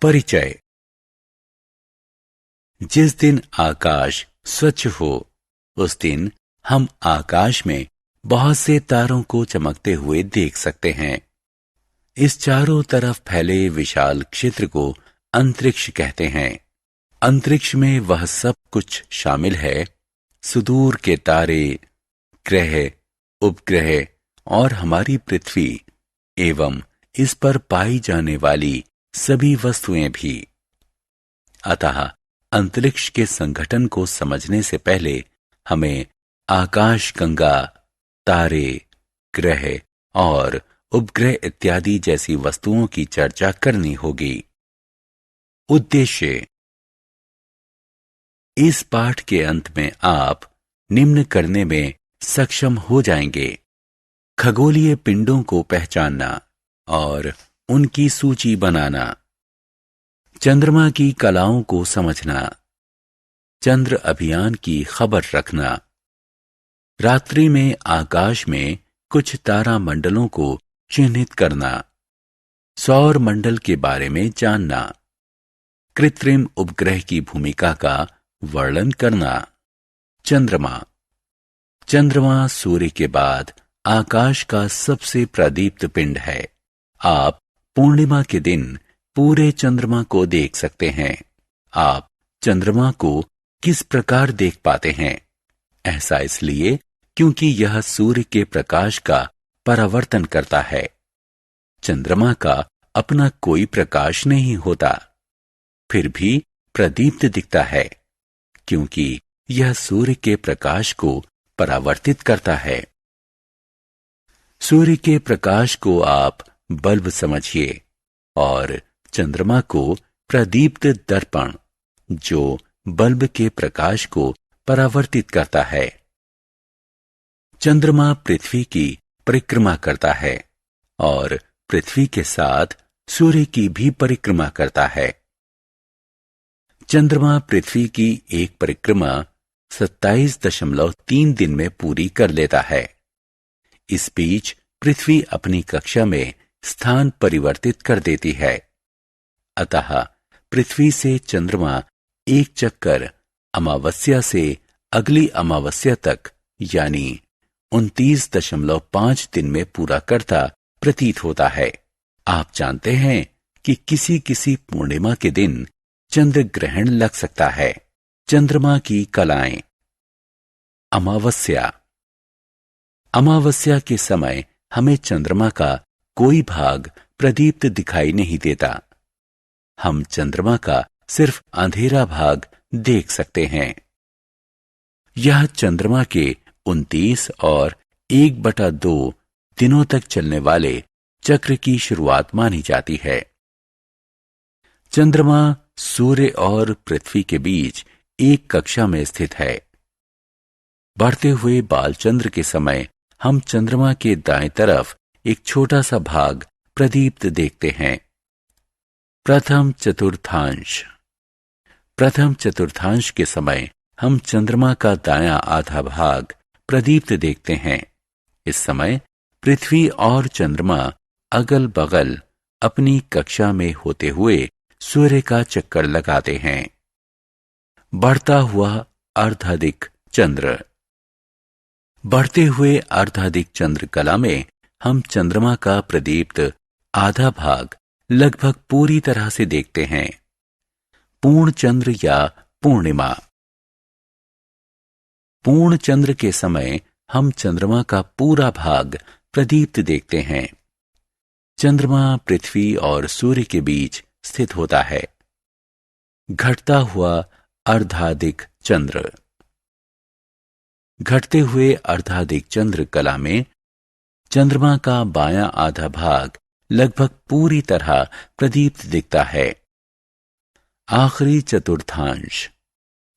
परिचय। जिस दिन आकाश स्वच्छ हो उस दिन हम आकाश में बहुत से तारों को चमकते हुए देख सकते हैं। इस चारों तरफ फैले विशाल क्षेत्र को अंतरिक्ष कहते हैं। अंतरिक्ष में वह सब कुछ शामिल है, सुदूर के तारे, ग्रह, उपग्रह और हमारी पृथ्वी एवं इस पर पाई जाने वाली सभी वस्तुएं भी। अतः अंतरिक्ष के संगठन को समझने से पहले हमें आकाशगंगा, तारे, ग्रह और उपग्रह इत्यादि जैसी वस्तुओं की चर्चा करनी होगी। उद्देश्य। इस पाठ के अंत में आप निम्न करने में सक्षम हो जाएंगे: खगोलीय पिंडों को पहचानना और उनकी सूची बनाना, चंद्रमा की कलाओं को समझना, चंद्र अभियान की खबर रखना, रात्रि में आकाश में कुछ तारामंडलों को चिन्हित करना, सौर मंडल के बारे में जानना, कृत्रिम उपग्रह की भूमिका का वर्णन करना। चंद्रमा। चंद्रमा सूर्य के बाद आकाश का सबसे प्रदीप्त पिंड है। आप पूर्णिमा के दिन पूरे चंद्रमा को देख सकते हैं। आप चंद्रमा को किस प्रकार देख पाते हैं? ऐसा इसलिए क्योंकि यह सूर्य के प्रकाश का परावर्तन करता है। चंद्रमा का अपना कोई प्रकाश नहीं होता, फिर भी प्रदीप्त दिखता है क्योंकि यह सूर्य के प्रकाश को परावर्तित करता है। सूर्य के प्रकाश को आप बल्ब समझिए और चंद्रमा को प्रदीप्त दर्पण, जो बल्ब के प्रकाश को परावर्तित करता है। चंद्रमा पृथ्वी की परिक्रमा करता है और पृथ्वी के साथ सूर्य की भी परिक्रमा करता है। चंद्रमा पृथ्वी की एक परिक्रमा 27.3 दिन में पूरी कर लेता है। इस बीच पृथ्वी अपनी कक्षा में स्थान परिवर्तित कर देती है। अतः पृथ्वी से चंद्रमा एक चक्कर अमावस्या से अगली अमावस्या तक यानी 29.5 दिन में पूरा करता प्रतीत होता है। आप जानते हैं कि किसी किसी पूर्णिमा के दिन चंद्र ग्रहण लग सकता है। चंद्रमा की कलाएं। अमावस्या। अमावस्या के समय हमें चंद्रमा का कोई भाग प्रदीप्त दिखाई नहीं देता। हम चंद्रमा का सिर्फ अंधेरा भाग देख सकते हैं। यह चंद्रमा के 29 और 1/2 दिनों तक चलने वाले चक्र की शुरुआत मानी जाती है। चंद्रमा सूर्य और पृथ्वी के बीच एक कक्षा में स्थित है। बढ़ते हुए बालचंद्र के समय हम चंद्रमा के दाएं तरफ एक छोटा सा भाग प्रदीप्त देखते हैं। प्रथम चतुर्थांश। प्रथम चतुर्थांश के समय हम चंद्रमा का दायां आधा भाग प्रदीप्त देखते हैं। इस समय पृथ्वी और चंद्रमा अगल बगल अपनी कक्षा में होते हुए सूर्य का चक्कर लगाते हैं। बढ़ता हुआ अर्धादिक चंद्र। बढ़ते हुए अर्धादिक चंद्र कला में हम चंद्रमा का प्रदीप्त आधा भाग लगभग पूरी तरह से देखते हैं। पूर्ण चंद्र या पूर्णिमा। पूर्ण चंद्र के समय हम चंद्रमा का पूरा भाग प्रदीप्त देखते हैं। चंद्रमा पृथ्वी और सूर्य के बीच स्थित होता है। घटता हुआ अर्धादिक चंद्र। घटते हुए अर्धादिक चंद्र कला में चंद्रमा का बायां आधा भाग लगभग पूरी तरह प्रदीप्त दिखता है। आखिरी चतुर्थांश।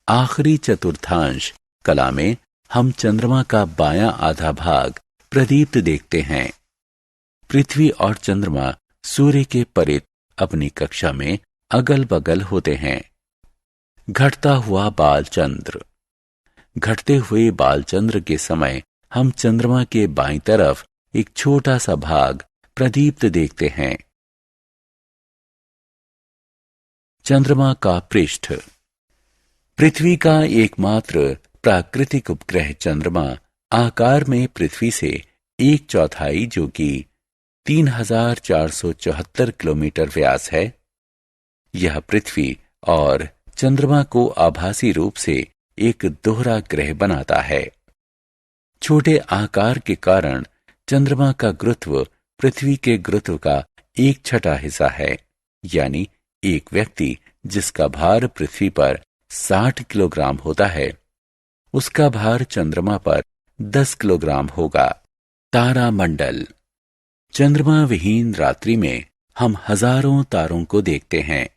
आखिरी चतुर्थांश कला में हम चंद्रमा का बायां आधा भाग प्रदीप्त देखते हैं। पृथ्वी और चंद्रमा सूर्य के परित अपनी कक्षा में अगल बगल होते हैं। घटता हुआ बालचंद्र। घटते हुए बालचंद्र के समय हम चंद्रमा के बाईं तरफ एक छोटा सा भाग प्रदीप्त देखते हैं। चंद्रमा का पृष्ठ। पृथ्वी का एकमात्र प्राकृतिक उपग्रह चंद्रमा आकार में पृथ्वी से 1/4 जो कि 3474 किलोमीटर व्यास है। यह पृथ्वी और चंद्रमा को आभासी रूप से एक दोहरा ग्रह बनाता है। छोटे आकार के कारण चंद्रमा का गुरुत्व पृथ्वी के गुरुत्व का 1/6 हिस्सा है, यानी एक व्यक्ति जिसका भार पृथ्वी पर 60 किलोग्राम होता है, उसका भार चंद्रमा पर 10 किलोग्राम होगा। तारामंडल। चंद्रमा विहीन रात्रि में हम हजारों तारों को देखते हैं।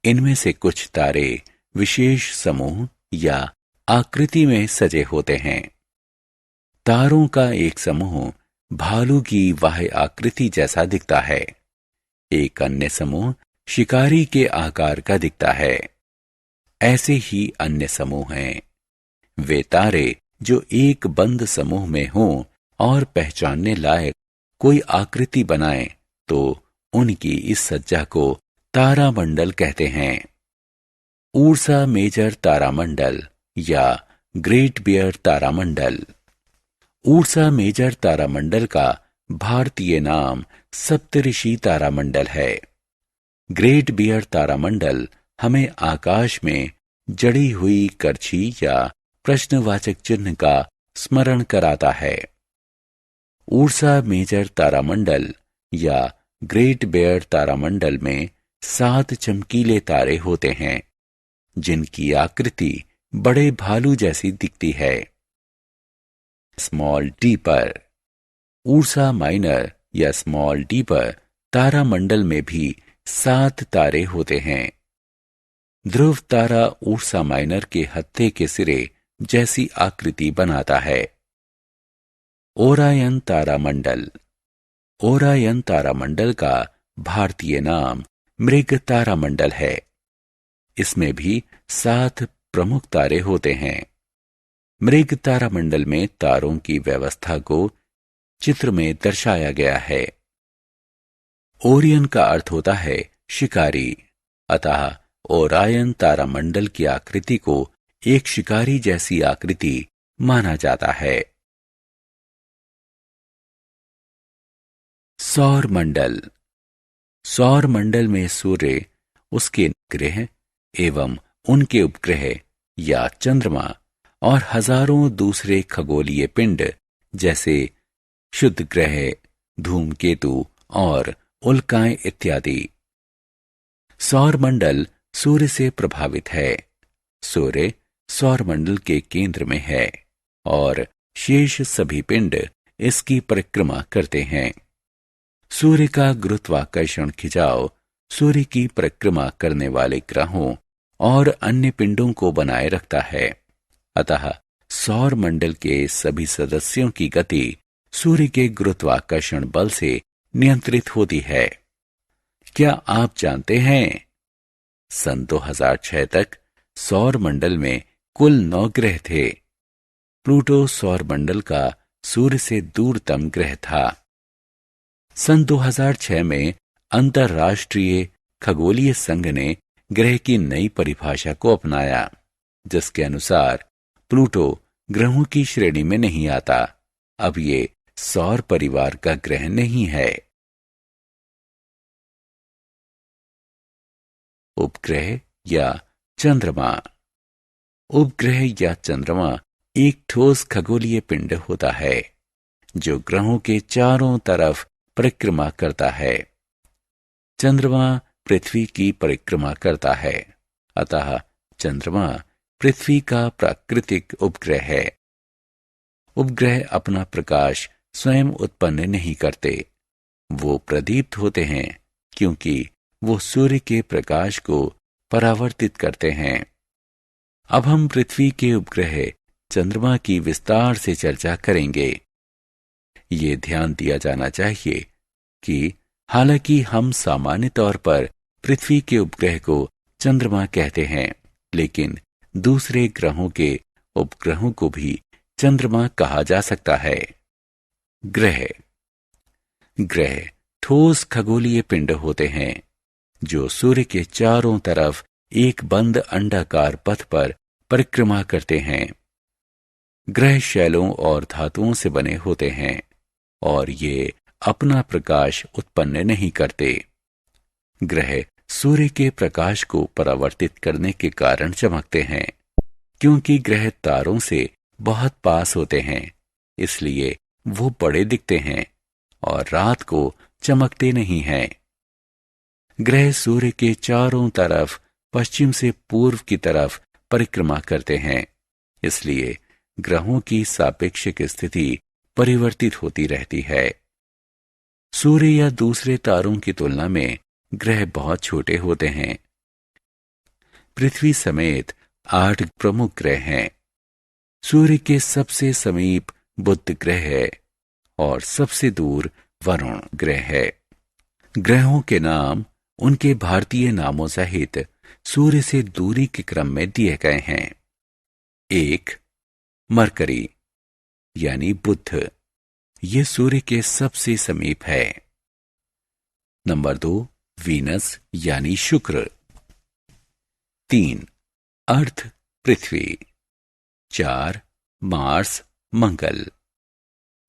इनमें से कुछ तारे विशेष समूह या आकृति में सजे होते हैं। तारों का एक समूह भालू की बाह्य आकृति जैसा दिखता है। एक अन्य समूह शिकारी के आकार का दिखता है। ऐसे ही अन्य समूह हैं। वे तारे जो एक बंद समूह में हों और पहचानने लायक कोई आकृति बनाएं, तो उनकी इस सज्जा को तारामंडल कहते हैं। उर्सा मेजर तारामंडल या ग्रेट बियर तारामंडल। उर्सा मेजर तारामंडल का भारतीय नाम सप्तऋषि तारामंडल है। ग्रेट बियर तारामंडल हमें आकाश में जड़ी हुई करछी या प्रश्नवाचक चिन्ह का स्मरण कराता है। उर्सा मेजर तारामंडल या ग्रेट बियर तारामंडल में 7 चमकीले तारे होते हैं, जिनकी आकृति बड़े भालू जैसी दिखती है। Small deeper. उर्सा माइनर या स्मॉल डीपर तारामंडल में भी 7 तारे होते हैं। ध्रुव तारा उर्सा माइनर के हत्थे के सिरे जैसी आकृति बनाता है। ओरायन तारामंडल। ओरायन तारामंडल का भारतीय नाम मृग तारामंडल है। इसमें भी 7 प्रमुख तारे होते हैं। मृग तारामंडल में तारों की व्यवस्था को चित्र में दर्शाया गया है। ओरियन का अर्थ होता है शिकारी, अतः ओरायन तारामंडल की आकृति को एक शिकारी जैसी आकृति माना जाता है। सौर मंडल। सौर मंडल में सूर्य, उसके ग्रह एवं उनके उपग्रह या चंद्रमा और हजारों दूसरे खगोलीय पिंड जैसे क्षुद्र ग्रह, धूमकेतु और उल्काएं इत्यादि। सौर मंडल सूर्य से प्रभावित है। सूर्य सौर मंडल के केंद्र में है और शेष सभी पिंड इसकी परिक्रमा करते हैं। सूर्य का गुरुत्वाकर्षण खिंचाव सूर्य की परिक्रमा करने वाले ग्रहों और अन्य पिंडों को बनाए रखता है। अतः सौर मंडल के सभी सदस्यों की गति सूर्य के गुरुत्वाकर्षण बल से नियंत्रित होती है। क्या आप जानते हैं, सन 2006 तक सौर मंडल में कुल 9 ग्रह थे। प्लूटो सौर मंडल का सूर्य से दूरतम ग्रह था। सन 2006 में अंतर्राष्ट्रीय खगोलीय संघ ने ग्रह की नई परिभाषा को अपनाया, जिसके अनुसार प्लूटो ग्रहों की श्रेणी में नहीं आता। अब ये सौर परिवार का ग्रह नहीं है। उपग्रह या चंद्रमा। उपग्रह या चंद्रमा एक ठोस खगोलीय पिंड होता है जो ग्रहों के चारों तरफ परिक्रमा करता है। चंद्रमा पृथ्वी की परिक्रमा करता है, अतः चंद्रमा पृथ्वी का प्राकृतिक उपग्रह है। उपग्रह अपना प्रकाश स्वयं उत्पन्न नहीं करते। वो प्रदीप्त होते हैं क्योंकि वो सूर्य के प्रकाश को परावर्तित करते हैं। अब हम पृथ्वी के उपग्रह चंद्रमा की विस्तार से चर्चा करेंगे। ये ध्यान दिया जाना चाहिए कि हालांकि हम सामान्य तौर पर पृथ्वी के उपग्रह को चंद्रमा कहते हैं, लेकिन दूसरे ग्रहों के उपग्रहों को भी चंद्रमा कहा जा सकता है। ग्रह। ग्रह ठोस खगोलीय पिंड होते हैं जो सूर्य के चारों तरफ एक बंद अंडाकार पथ पर परिक्रमा करते हैं। ग्रह शैलों और धातुओं से बने होते हैं और ये अपना प्रकाश उत्पन्न नहीं करते। ग्रह सूर्य के प्रकाश को परावर्तित करने के कारण चमकते हैं। क्योंकि ग्रह तारों से बहुत पास होते हैं, इसलिए वो बड़े दिखते हैं और रात को चमकते नहीं हैं। ग्रह सूर्य के चारों तरफ पश्चिम से पूर्व की तरफ परिक्रमा करते हैं, इसलिए ग्रहों की सापेक्षिक स्थिति परिवर्तित होती रहती है। सूर्य या दूसरे तारों की तुलना में ग्रह बहुत छोटे होते हैं। पृथ्वी समेत 8 प्रमुख ग्रह हैं। सूर्य के सबसे समीप बुध ग्रह है और सबसे दूर वरुण ग्रह है। ग्रहों के नाम उनके भारतीय नामों सहित सूर्य से दूरी के क्रम में दिए गए हैं। 1. मरकरी यानी बुध, ये सूर्य के सबसे समीप है। नंबर 2. वीनस यानी शुक्र। 3. अर्थ पृथ्वी। 4. मार्स मंगल।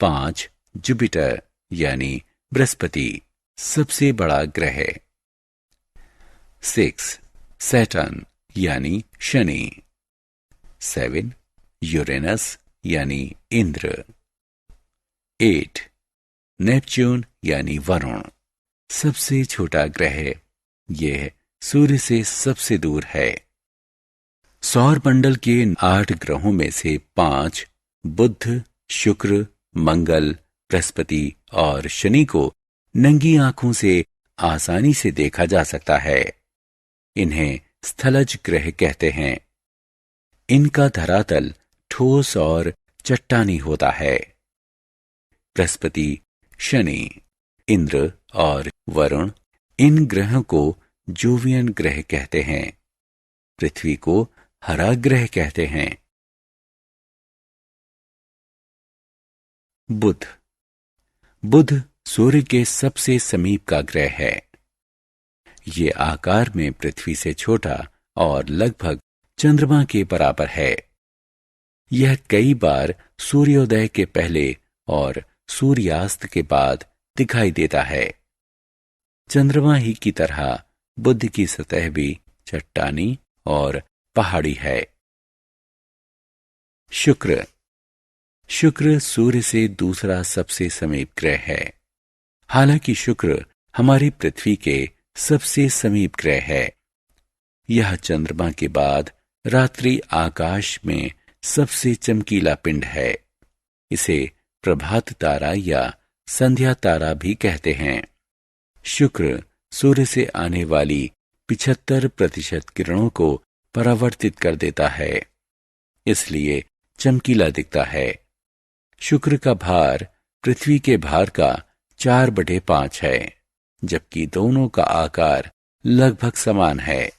5. जुपिटर यानी बृहस्पति, सबसे बड़ा ग्रह। 6. सैटर्न यानी शनि। 7. यूरेनस यानी इंद्र। 8. नेपच्यून यानी वरुण, सबसे छोटा ग्रह। यह सूर्य से सबसे दूर है। सौर मंडल के 8 ग्रहों में से 5 बुध, शुक्र, मंगल, बृहस्पति और शनि को नंगी आंखों से आसानी से देखा जा सकता है। इन्हें स्थलज ग्रह कहते हैं। इनका धरातल ठोस और चट्टानी होता है। बृहस्पति, शनि, इंद्र और वरुण, इन ग्रहों को जोवियन ग्रह कहते हैं। पृथ्वी को हरा ग्रह कहते हैं। बुध। बुध सूर्य के सबसे समीप का ग्रह है। ये आकार में पृथ्वी से छोटा और लगभग चंद्रमा के बराबर है। यह कई बार सूर्योदय के पहले और सूर्यास्त के बाद दिखाई देता है। चंद्रमा ही की तरह बुध की सतह भी चट्टानी और पहाड़ी है। शुक्र। शुक्र सूर्य से दूसरा सबसे समीप ग्रह है। हालांकि शुक्र हमारी पृथ्वी के सबसे समीप ग्रह है। यह चंद्रमा के बाद रात्रि आकाश में सबसे चमकीला पिंड है। इसे प्रभात तारा या संध्या तारा भी कहते हैं। शुक्र सूर्य से आने वाली 75% किरणों को परावर्तित कर देता है, इसलिए चमकीला दिखता है। शुक्र का भार पृथ्वी के भार का 4/5 है, जबकि दोनों का आकार लगभग समान है।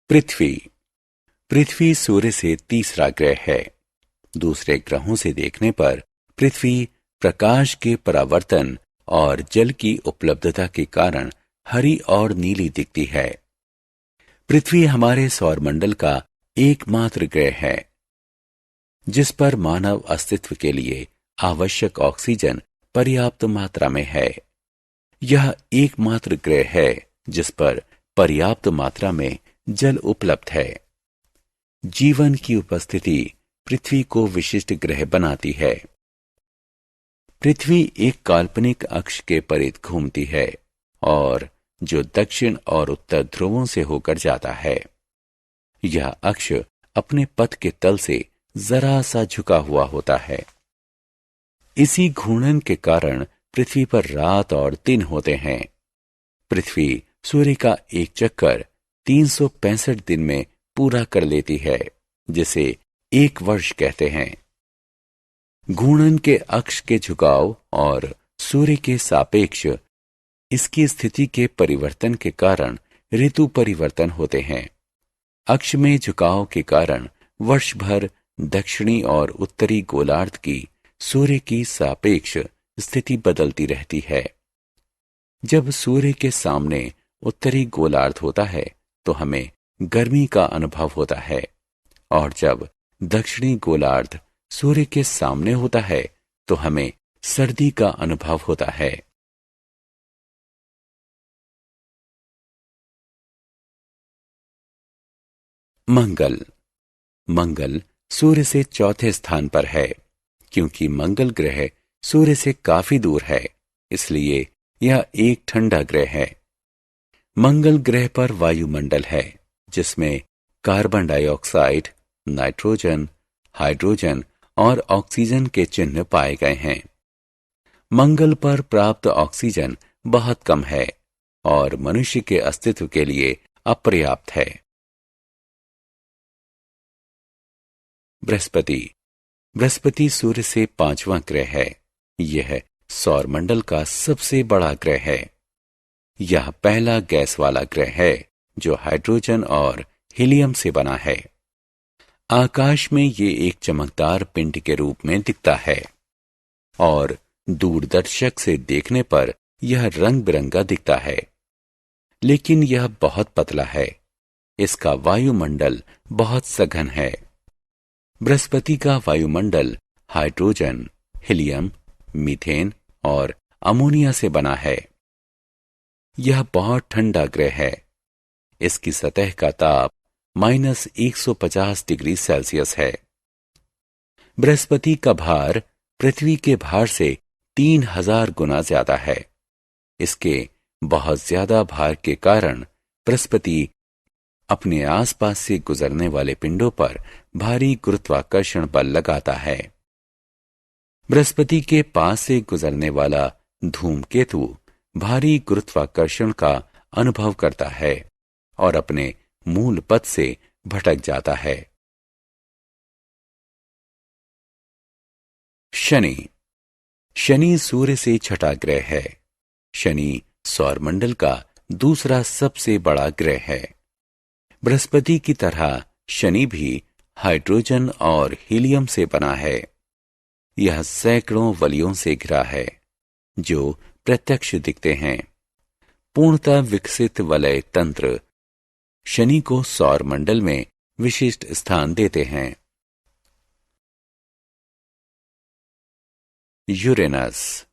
पृथ्वी। पृथ्वी सूर्य से तीसरा ग्रह है। दूसरे ग्रहों से देखने पर पृथ्वी प्रकाश के परावर्तन और जल की उपलब्धता के कारण हरी और नीली दिखती है। पृथ्वी हमारे सौरमंडल का एकमात्र ग्रह है जिस पर मानव अस्तित्व के लिए आवश्यक ऑक्सीजन पर्याप्त मात्रा में है। यह एकमात्र ग्रह है जिस पर पर्याप्त मात्रा में जल उपलब्ध है। जीवन की उपस्थिति पृथ्वी को विशिष्ट ग्रह बनाती है। पृथ्वी एक काल्पनिक अक्ष के परिध घूमती है और जो दक्षिण और उत्तर ध्रुवों से होकर जाता है। यह अक्ष अपने पथ के तल से जरा सा झुका हुआ होता है। इसी घूर्णन के कारण पृथ्वी पर रात और दिन होते हैं। पृथ्वी सूर्य का एक चक्कर 365 दिन में पूरा कर लेती है, जिसे एक वर्ष कहते हैं। घूर्णन के अक्ष के झुकाव और सूर्य के सापेक्ष इसकी स्थिति के परिवर्तन के कारण ऋतु परिवर्तन होते हैं। अक्ष में झुकाव के कारण वर्ष भर दक्षिणी और उत्तरी गोलार्ध की सूर्य की सापेक्ष स्थिति बदलती रहती है। जब सूर्य के सामने उत्तरी गोलार्ध होता है तो हमें गर्मी का अनुभव होता है, और जब दक्षिणी गोलार्ध सूर्य के सामने होता है तो हमें सर्दी का अनुभव होता है। मंगल। मंगल सूर्य से चौथे स्थान पर है। क्योंकि मंगल ग्रह सूर्य से काफी दूर है, इसलिए यह एक ठंडा ग्रह है। मंगल ग्रह पर वायुमंडल है, जिसमें कार्बन डाइऑक्साइड, नाइट्रोजन, हाइड्रोजन और ऑक्सीजन के चिन्ह पाए गए हैं। मंगल पर प्राप्त ऑक्सीजन बहुत कम है और मनुष्य के अस्तित्व के लिए अपर्याप्त है। बृहस्पति। बृहस्पति सूर्य से पांचवां ग्रह है। यह सौरमंडल का सबसे बड़ा ग्रह है। यह पहला गैस वाला ग्रह है जो हाइड्रोजन और हीलियम से बना है। आकाश में ये एक चमकदार पिंड के रूप में दिखता है और दूरदर्शक से देखने पर यह रंग बिरंगा दिखता है, लेकिन यह बहुत पतला है। इसका वायुमंडल बहुत सघन है। बृहस्पति का वायुमंडल हाइड्रोजन, हीलियम, मीथेन और अमोनिया से बना है। यह बहुत ठंडा ग्रह है। इसकी सतह का ताप -150 डिग्री सेल्सियस है। बृहस्पति का भार पृथ्वी के भार से 3000 गुना ज्यादा है। इसके बहुत ज्यादा भार के कारण बृहस्पति अपने आसपास से गुजरने वाले पिंडों पर भारी गुरुत्वाकर्षण बल लगाता है। बृहस्पति के पास से गुजरने वाला धूमकेतु भारी गुरुत्वाकर्षण का अनुभव करता है और अपने मूल पथ से भटक जाता है। शनि। शनि सूर्य से छठा ग्रह है। शनि सौरमंडल का दूसरा सबसे बड़ा ग्रह है। बृहस्पति की तरह शनि भी हाइड्रोजन और हीलियम से बना है। यह सैकड़ों वलयों से घिरा है जो प्रत्यक्ष दिखते हैं। पूर्णतः विकसित वलय तंत्र शनि को सौरमंडल में विशिष्ट स्थान देते हैं। यूरेनस।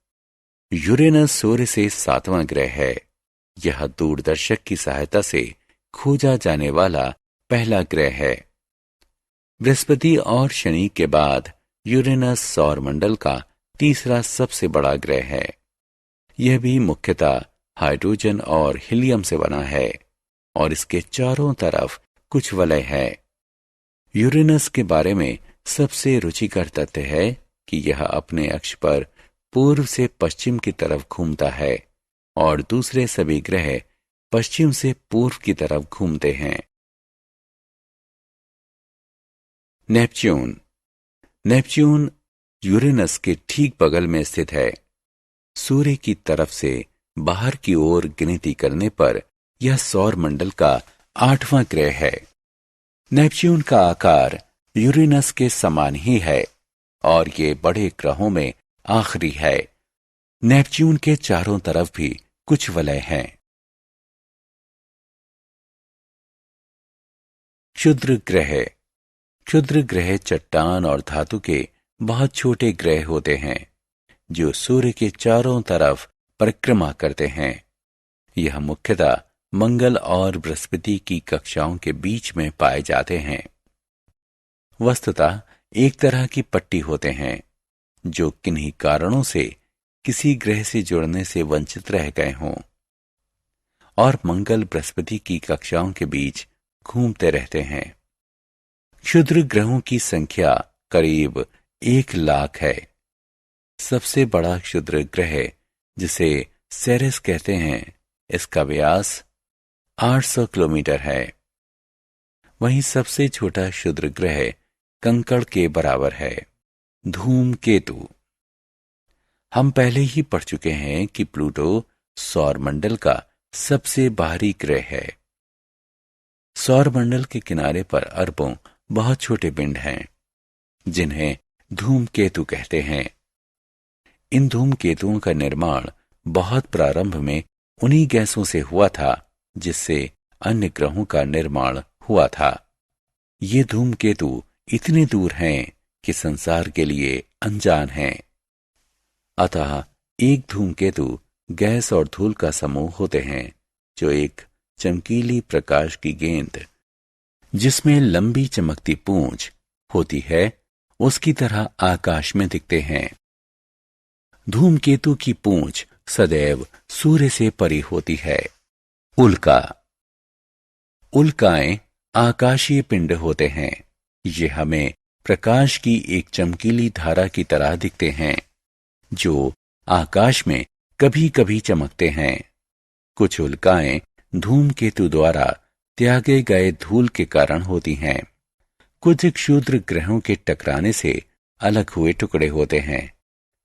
यूरेनस सूर्य से सातवां ग्रह है। यह दूरदर्शक की सहायता से खोजा जाने वाला पहला ग्रह है। बृहस्पति और शनि के बाद यूरेनस सौरमंडल का तीसरा सबसे बड़ा ग्रह है। यह भी मुख्यतः हाइड्रोजन और हीलियम से बना है और इसके चारों तरफ कुछ वलय है। यूरेनस के बारे में सबसे रुचिकर तथ्य है कि यह अपने अक्ष पर पूर्व से पश्चिम की तरफ घूमता है और दूसरे सभी ग्रह पश्चिम से पूर्व की तरफ घूमते हैं। नेपच्यून। नेपच्यून यूरेनस के ठीक बगल में स्थित है। सूर्य की तरफ से बाहर की ओर गिनती करने पर यह सौरमंडल का 8वां ग्रह है। नेपच्यून का आकार यूरेनस के समान ही है और ये बड़े ग्रहों में आखिरी है। नेपच्यून के चारों तरफ भी कुछ वलय हैं। क्षुद्र ग्रह। क्षुद्र ग्रह चट्टान और धातु के बहुत छोटे ग्रह होते हैं जो सूर्य के चारों तरफ परिक्रमा करते हैं। यह मुख्यतः मंगल और बृहस्पति की कक्षाओं के बीच में पाए जाते हैं। वस्तुतः एक तरह की पट्टी होते हैं जो किन्हीं कारणों से किसी ग्रह से जुड़ने से वंचित रह गए हों और मंगल बृहस्पति की कक्षाओं के बीच घूमते रहते हैं। क्षुद्र ग्रहों की संख्या करीब 1,00,000 है। सबसे बड़ा क्षुद्र ग्रह, जिसे सेरेस कहते हैं, इसका व्यास 800 किलोमीटर है। वहीं सबसे छोटा क्षुद्र ग्रह कंकड़ के बराबर है। धूमकेतु। हम पहले ही पढ़ चुके हैं कि प्लूटो सौरमंडल का सबसे बाहरी ग्रह है। सौरमंडल के किनारे पर अरबों बहुत छोटे पिंड हैं जिन्हें धूमकेतु कहते हैं। इन धूमकेतुओं का निर्माण बहुत प्रारंभ में उन्हीं गैसों से हुआ था जिससे अन्य ग्रहों का निर्माण हुआ था। ये धूमकेतु इतने दूर हैं कि संसार के लिए अनजान हैं। अतः एक धूमकेतु गैस और धूल का समूह होते हैं जो एक चमकीली प्रकाश की गेंद जिसमें लंबी चमकती पूंछ होती है उसकी तरह आकाश में दिखते हैं। धूमकेतु की पूंछ सदैव सूर्य से परी होती है। उल्का। उल्काएं आकाशीय पिंड होते हैं। ये हमें प्रकाश की एक चमकीली धारा की तरह दिखते हैं जो आकाश में कभी कभी चमकते हैं। कुछ उल्काएं धूमकेतु द्वारा त्यागे गए धूल के कारण होती हैं। कुछ क्षुद्र ग्रहों के टकराने से अलग हुए टुकड़े होते हैं।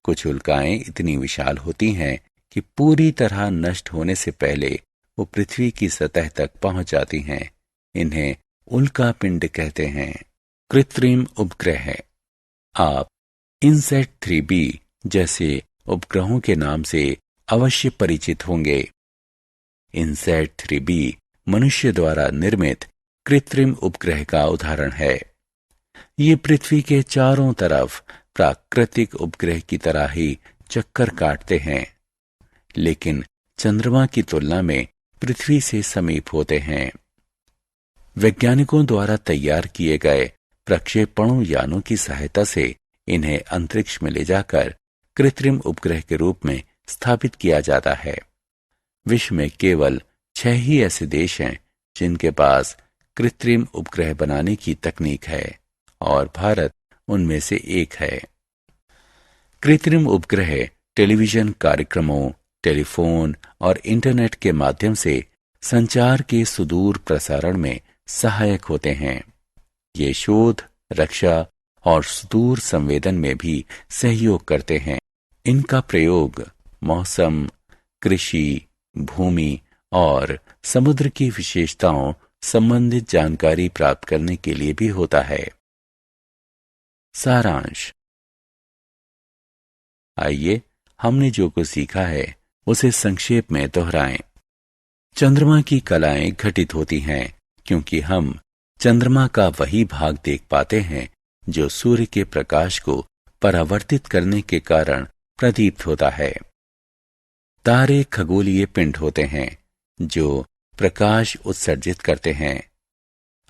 कुछ उल्काएं इतनी विशाल होती हैं कि पूरी तरह नष्ट होने से पहले वो पृथ्वी की सतह तक पहुंच जाती हैं। इन्हें उल्का पिंड कहते हैं। कृत्रिम उपग्रह। आप इनसैट 3B जैसे उपग्रहों के नाम से अवश्य परिचित होंगे। इनसैट 3B मनुष्य द्वारा निर्मित कृत्रिम उपग्रह का उदाहरण है। ये पृथ्वी के चारों तरफ प्राकृतिक उपग्रह की तरह ही चक्कर काटते हैं, लेकिन चंद्रमा की तुलना में पृथ्वी से समीप होते हैं। वैज्ञानिकों द्वारा तैयार किए गए प्रक्षेपणों यानों की सहायता से इन्हें अंतरिक्ष में ले जाकर कृत्रिम उपग्रह के रूप में स्थापित किया जाता है। विश्व में केवल 6 ही ऐसे देश हैं जिनके पास कृत्रिम उपग्रह बनाने की तकनीक है और भारत उनमें से एक है। कृत्रिम उपग्रह टेलीविजन कार्यक्रमों, टेलीफोन और इंटरनेट के माध्यम से संचार के सुदूर प्रसारण में सहायक होते हैं। ये शोध, रक्षा और सुदूर संवेदन में भी सहयोग करते हैं। इनका प्रयोग मौसम, कृषि, भूमि और समुद्र की विशेषताओं संबंधित जानकारी प्राप्त करने के लिए भी होता है। सारांश। आइए हमने जो कुछ सीखा है उसे संक्षेप में दोहराएं। चंद्रमा की कलाएं घटित होती हैं क्योंकि हम चंद्रमा का वही भाग देख पाते हैं जो सूर्य के प्रकाश को परावर्तित करने के कारण प्रदीप्त होता है। तारे खगोलीय पिंड होते हैं जो प्रकाश उत्सर्जित करते हैं।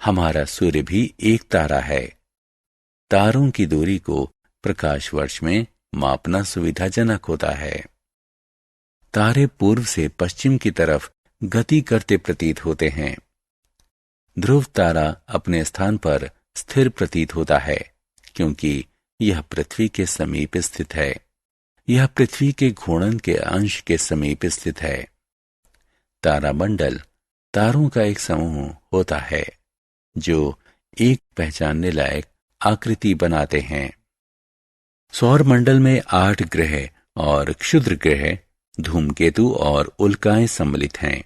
हमारा सूर्य भी एक तारा है। तारों की दूरी को प्रकाश वर्ष में मापना सुविधाजनक होता है। तारे पूर्व से पश्चिम की तरफ गति करते प्रतीत होते हैं। ध्रुव तारा अपने स्थान पर स्थिर प्रतीत होता है क्योंकि यह पृथ्वी के समीप स्थित है। यह पृथ्वी के घूर्णन के अंश के समीप स्थित है। तारामंडल तारों का एक समूह होता है जो एक पहचानने लायक आकृति बनाते हैं। सौर मंडल में 8 ग्रह और क्षुद्र ग्रह, धूमकेतु और उल्काएं सम्मिलित हैं।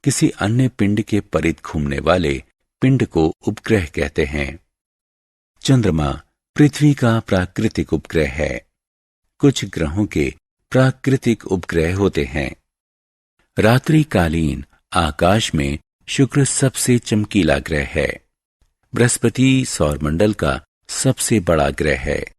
किसी अन्य पिंड के परिध घूमने वाले पिंड को उपग्रह कहते हैं। चंद्रमा पृथ्वी का प्राकृतिक उपग्रह है। कुछ ग्रहों के प्राकृतिक उपग्रह होते हैं। रात्रिकालीन आकाश में शुक्र सबसे चमकीला ग्रह है। बृहस्पति सौरमंडल का सबसे बड़ा ग्रह है।